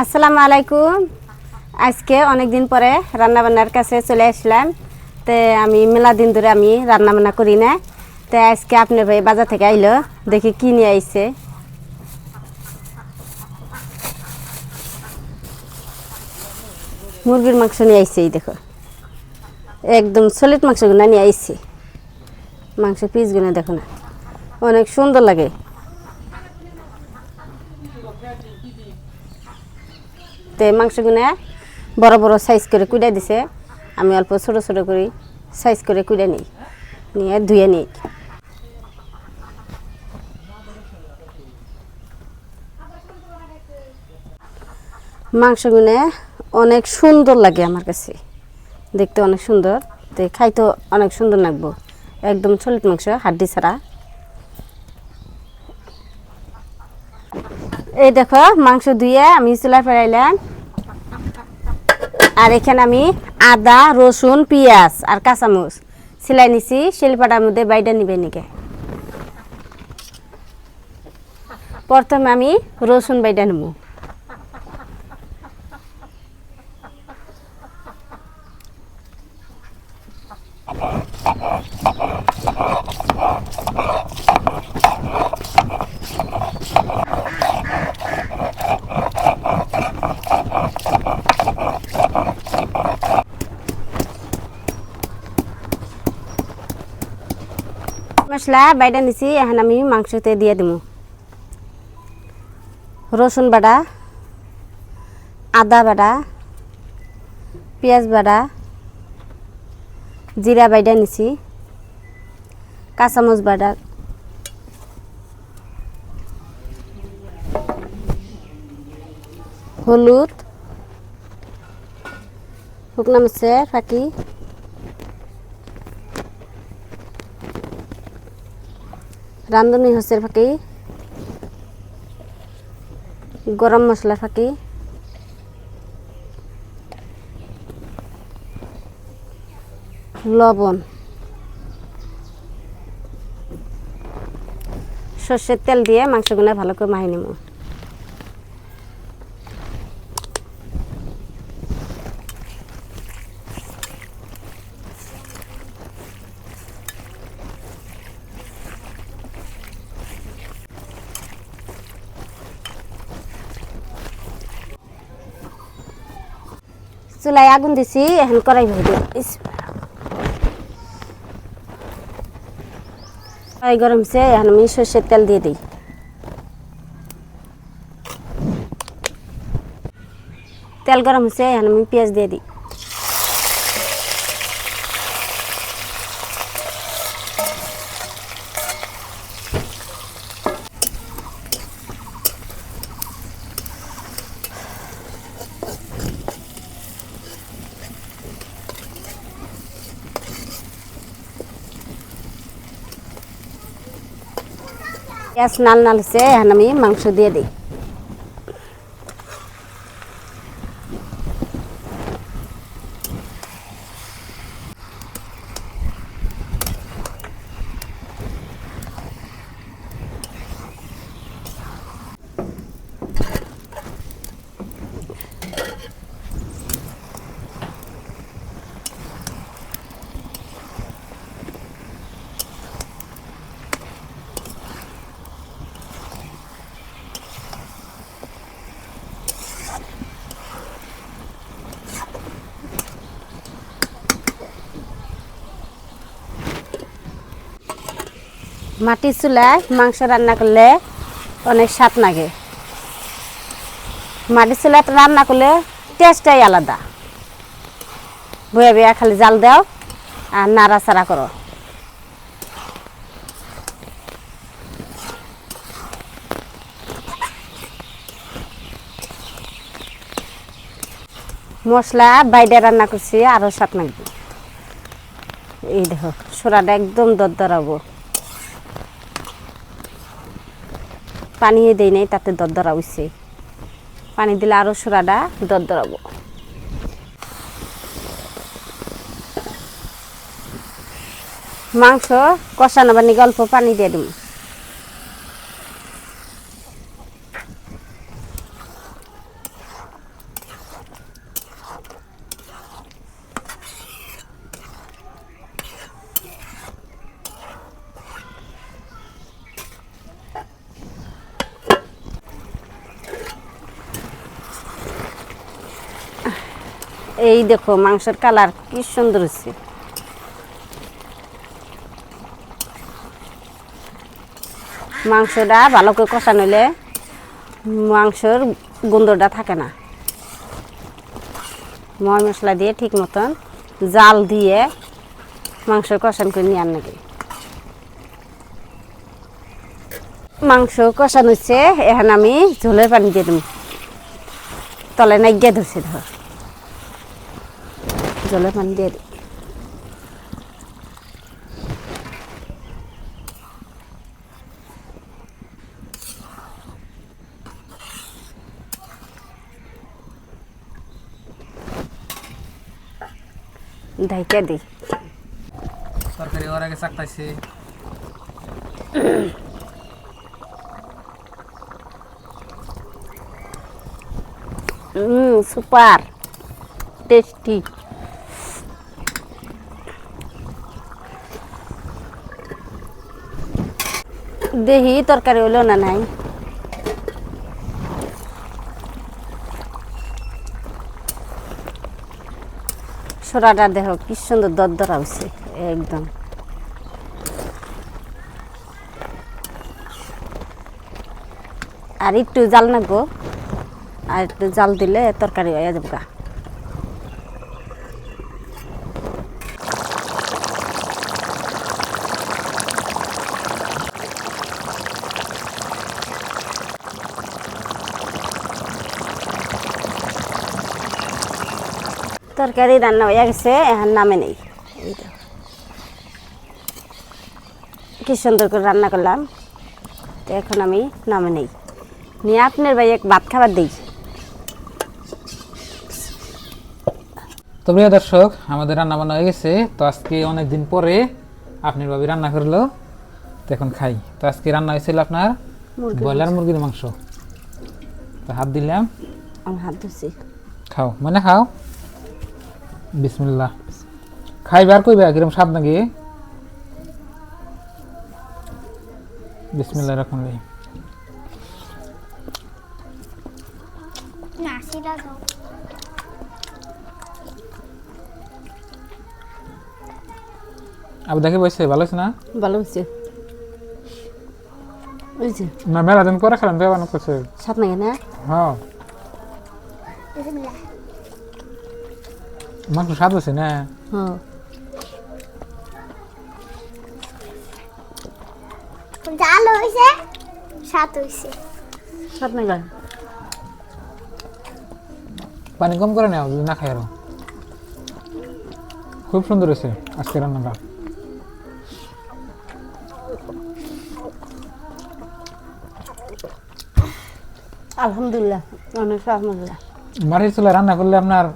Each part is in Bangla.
আসসালামু আলাইকুম। আজকে অনেক দিন পরে রান্না বান্নার কাছে চলে আসলাম। তো আমি মেলা দিন ধরে আমি রান্না বান্না করি না। তো আজকে আপনার ভাই বাজার থেকে আইলো, দেখি কি নিয়ে আইছে। মুরগির মাংস নিয়ে আইছে, এই দেখো একদম সলিড মাংসগুলো নিয়ে আইছে। মাংস পিসগুলো দেখো না, অনেক সুন্দর লাগে। তো মাংসগুলো বড় বড় সাইজ করে কুইডা দিছে, আমি অল্প ছোট ছোট করে সাইজ করে কুইডা নিই, নিয়ে ধুয়ে নিই। মাংসগুলো অনেক সুন্দর লাগে আমার কাছে, দেখতে অনেক সুন্দর, তো খাইতে অনেক সুন্দর লাগবো। একদম সলিড মাংস, হাড্ডি ছাড়া। এই দেখো মাংস ধুয়ে আমি চুলায় ফেরাইলাম। আর এখানে আমি আদা, রসুন, পেঁয়াজ আর কাঁচামরিচ সিলাই নিছি, শিলপাটার মধ্যে বাইটা নিবে নিকে। প্রথমে আমি রসুন বাইটা নেব। মশলা বাইটা নিছি, এখন আমি মাংসতে দিয়ে দেবো রসুন বাটা, আদা বাটা, পেঁয়াজ বাটা, জিরা বাইটা নিছি, কাঁচামরিচ বাটা, হলুদ, শুকনো মরিচের ফাঁকি, রাঁধুনি হসের ফাঁকি, গরম মশলার ফাঁকি, লবণ, সর্ষের তেল দিয়ে মাংসগুলো ভালো করে মাখিয়ে নেব। চুলায় আগুন দিছি, এখন কড়াই ভেজে কড়াই গরম হচ্ছে, এখন আমি সর্ষের তেল দিয়ে দিই। তেল গরম হচ্ছে, এখন আমি পেঁয়াজ দিয়ে দিই। পেঁয়াজ নাল নাল হচ্ছে, এখন আমি মাংস দিয়ে দিই। মাটির চুলায় মাংস রান্না করলে অনেক স্বাদ লাগে। মাটির চুলায় রান্না করলে টেস্টটাই আলাদা। বয়া বয়া খালি জাল দাও আর নাড়াচাড়া করো। মশলা বাইরে রান্না করছি, আরও স্বাদ লাগবে। এই দেখো সোরাটা একদম দরদরাবো, পানি দেই নাই, তাতে দরদরা হইছে। পানি দিলে আরও সোরাটা দরদরাবো। মাংস কষানো বানি অল্প পানি দিয়ে দিব। এই দেখো মাংসের কালার কি সুন্দর হচ্ছে। মাংসটা ভালো করে কষানো হলে মাংসের গন্ধটা থাকে না। ময় মশলা দিয়ে ঠিক মতন জাল দিয়ে মাংস কষান করে নিয়ে আনবে। মাংস কষানো হচ্ছে, এখন আমি ঝোলের পানি দিয়ে দেব। তলে না গিয়ে ধরছে, ধর ঝোলের পানি দিয়ে দিই। ঢাইকা দিই। তরকারি ওর আগে চাকতাইছে। Super tasty. দেখি তরকারি হলো না নাই। সোরাটা দেখো কি সুন্দর দরদরা হয়েছে একদম। আর একটু জাল নাগবো, আর একটু জাল দিলে তরকারি হয়ে যাবে। তরকারি রান্না হয়ে গেছে, এখন নামে নেই। কি সুন্দর করে রান্না করলাম, তো এখন আমি নামে নেই নিয়ে আপনার ভাই এক ভাত খাবার দিই। তো প্রিয় দর্শক, আমাদের রান্না বান্না হয়ে গেছে। তো আজকে অনেকদিন পরে আপনার ভাবি রান্না করলো, তো এখন খাই। তো আজকে রান্না হয়েছিল আপনার ব্রয়লার মুরগির মাংস। তো হাত দিলাম, আমি হাত ধুছি। খাও মানে খাও। বিসমিল্লাহ। খাইবার কইবা কিরম স্বাদ নাকি। বিসমিল্লাহ রাখুন। আবার দেখে বসে ভালো আছে না? ভালো হয়েছে। বুঝছি না, মেলা দিন পরে খেলাম বেবানো করছে। স্বাদ নাকি না? হ্যাঁ, মাংস স্বাদ হয়েছে না? হ্যাঁ, জাল হইছে, স্বাদ হইছে। স্বাদ নাকি? পানি কম করে নাও যদি না খাই। আরো খুব সুন্দর হয়েছে আজকে রান্নাটা। আলহামদুলিল্লাহ, অনেক আলহামদুলিল্লাহ। মাটির চুলায় রান্না করলে আপনার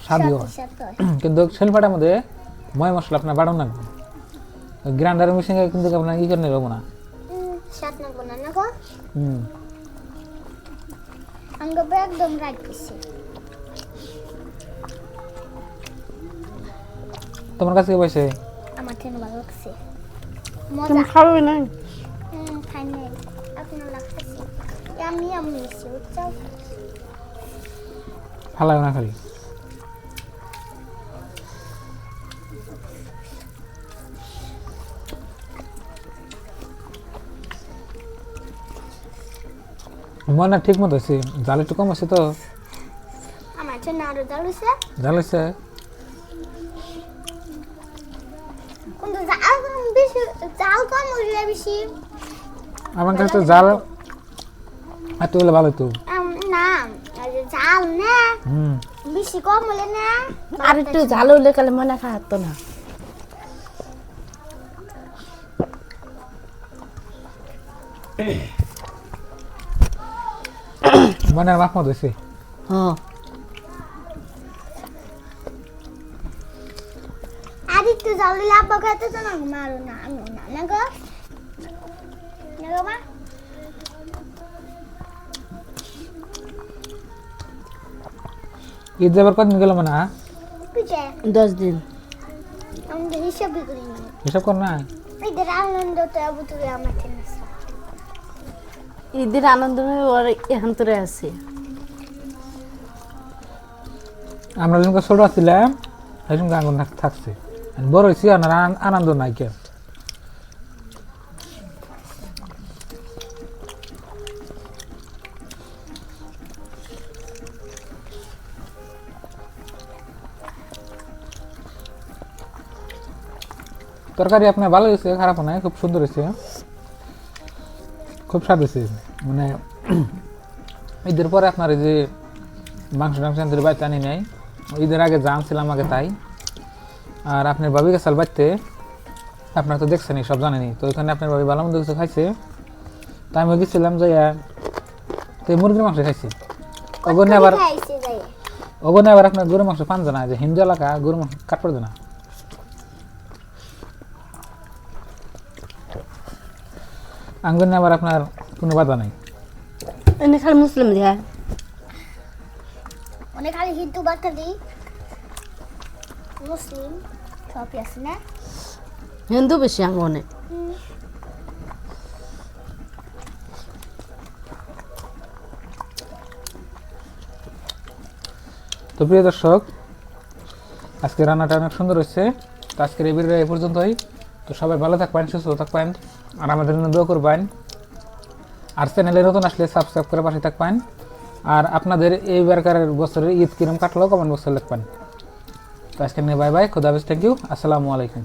স্বাদই হয়, কিন্তু শিলপাটার মধ্যে ময় মশলা আপনার বাড়ানো লাগবে। গ্রাইন্ডার মেশিনে কিন্তু আপনার ই করে নেবো না, স্বাদ লাগবো না না গো। হুম। আঙ্গ একদম রাইট করছে। তোমার কাছে কি বসে? আমার থেকে ভালো লাগছে। তুমি মজা। খাবে না? খাই নাই, আপনার লাগতেছে। আমি এসে উচ্চাও ফালাও না খালি। মনে ঠিক মতো আছে, জাল একটু কম আছে তো। আমার জন্য আরো জাল হইছে। জাল আছে কিন্তু জাল বেশি, জাল কম হইলে বেশি। আমার কাছে তো জাল একটু হলে ভালো হতো। না, জাল না হুম, বেশি কম হলে না। আর একটু ঝাল হলে কালে মনে খাওয়াতো না। মনের মাপ মতো হয়েছে। হ্যাঁ, আর একটু জাল দিলে আব্বা খাইতে তো না, মারো না আমি না গো। না গো মা। ঈদ যাবার কদিন গেল মানে? বুঝে 10 দিন। আমি তো হিসাবই করি না। হিসাব কর না। ঈদের আনন্দ তো আবুতুরে আমার থেকে আছে। ঈদের আনন্দ ওর এখন তোরে আছে। আমরা যখন ছোট ছিলাম সেই সঙ্গে আগুন থাকছে আর বড় হয়েছি আর আনন্দ নাই কে তরকারি আপনার ভালো হয়েছে, খারাপ নয়, খুব সুন্দর হয়েছে, খুব স্বাদ হয়েছে। মানে ঈদের পরে আপনার এই যে মাংস টাংস আনতে বাড়িতে আনি নাই, ঈদের আগে যা আনছিলাম আগে তাই। আর আপনার ভাবি গেছাল বাড়িতে, আপনার তো দেখছেনি, সব জানেনি, তো ওইখানে আপনার ভাবি ভালো মন্দ কিছু খাইছে, তাই আমি গেছিলাম যে তো মুরগির মাংস খাইছি। ওগুনে আবার আপনার গরুর মাংস পান জানা, যে হিন্দু এলাকা গরুর মাংস কাট পড়ে না। আঙ্গনে আবার আপনার কোনো বাধা নাই, এনে খালি মুসলিম দিয়া অনেক খালি হিন্দু বার্তা দিই, মুসলিম সবই আছে না, হিন্দু বেশি আঙ্গনে। তো প্রিয় দর্শক, আজকে রান্নাটা অনেক সুন্দর হয়েছে। তো আজকের এই ভিডিওটা এই পর্যন্তই। তো সবাই ভালো থাকবেন, সুস্থ থাকবেন, আর আমাদের জন্য দোয়া করবেন। আর চ্যানেলে নতুন আসলে সাবস্ক্রাইব করে পাশে থাকবেন। আর আপনাদের এইবারকার বছরের ঈদ কিরম কাটলো কমেন্ট বক্সে লিখবেন। তো আজকে নিয়ে বাই বাই, খুদা হাফেজ, থ্যাংক ইউ, আসসালামু আলাইকুম।